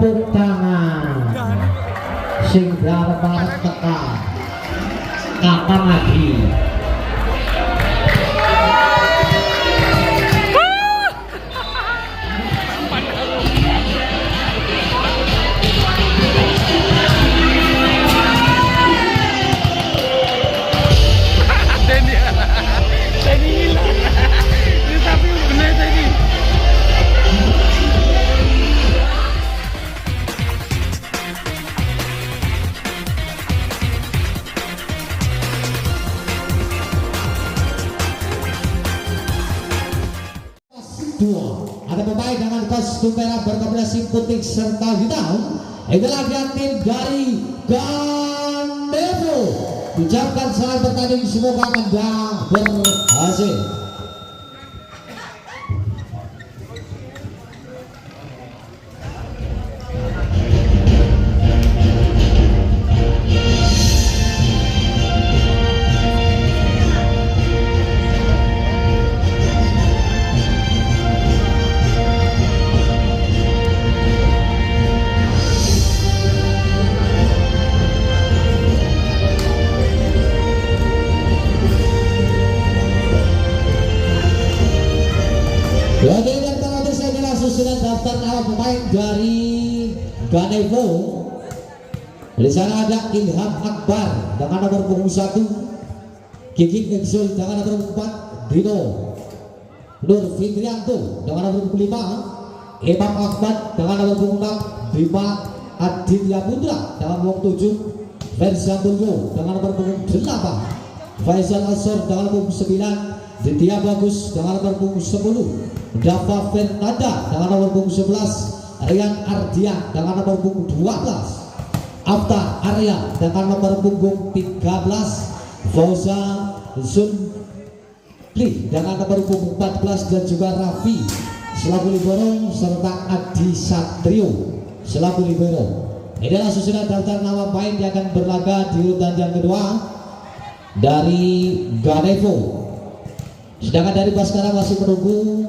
tepuk tangan sing bareng tekan kapan lagi ada pemain dengan kostum merah berkombinasi putih serta hitam. Itulah dia tim dari Ganevo. Ucapkan selamat bertanding, semoga Anda berhasil. Oke, dan kalau saya langsung sudah daftar nama pemain dari Ganevo. Di sana ada Ilham Akbar dengan nomor punggung 1, Kiki Exul dengan nomor 4, Dino Nur Fitrianto dengan nomor punggung 5, Imam Ahmad dengan nomor punggung 6, Bima Aditya Putra dengan nomor 7, Versa Bulgo dengan nomor punggung 8, Faisal Asor dengan nomor punggung 9, Ditya Bagus dengan nomor punggung 10, Dava Fernanda dengan nomor punggung 11, Rian Ardian dengan nomor punggung 12, Afta Arya dengan nomor punggung 13, Fauza Zulli dengan nomor punggung 14, dan juga Raffi selaku libero serta Adi Satrio selaku libero. Inilah susunan daftar nama pemain yang akan berlaga di urutan yang kedua dari Ganevo. Sedangkan dari Baskara masih menunggu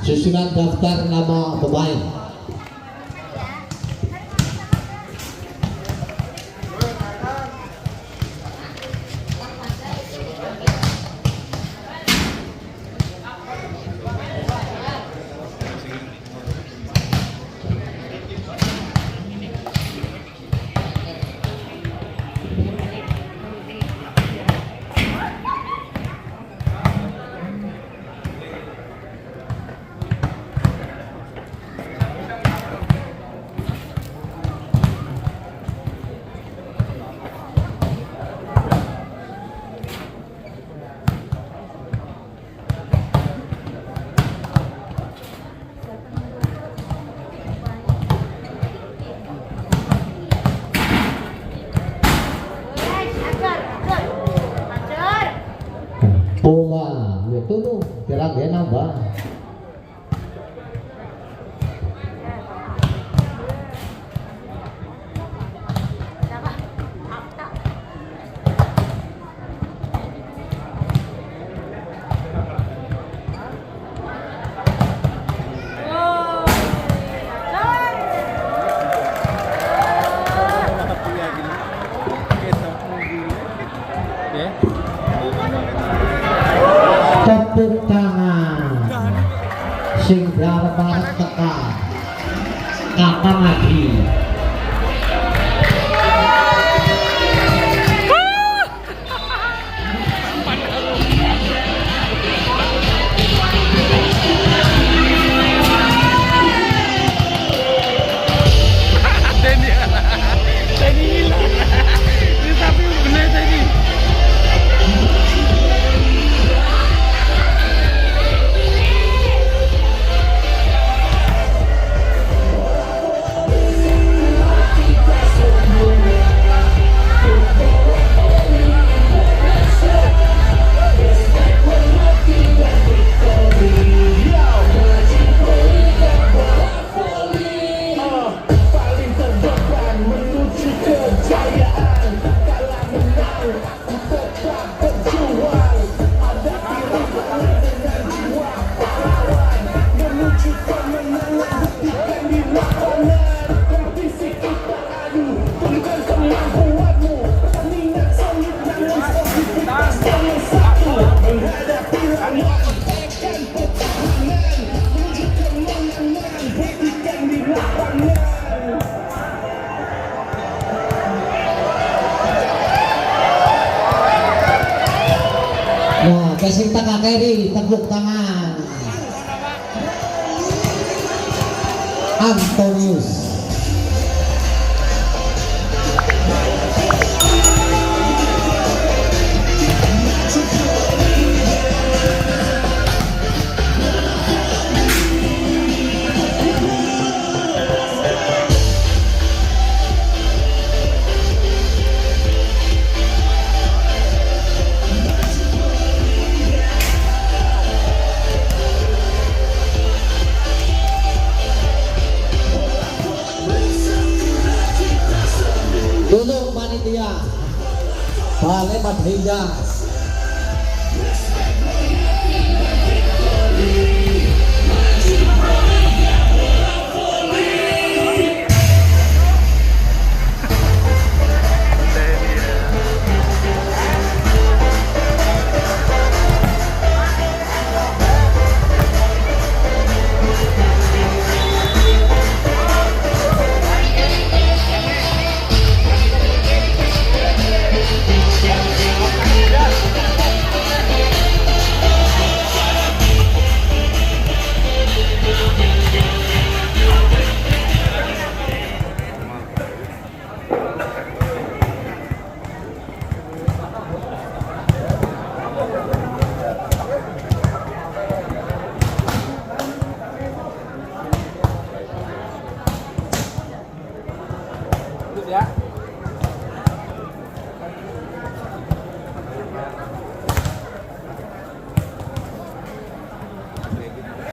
susunan daftar nama pemain. Bunga itu tuh kira-kira nambah. Tepuk tangan sing bareng tekan kapan lagi Nah, kasih tengah kiri, tepuk tangan. Antonius. Untuk panitia Balai Madhya. Ya.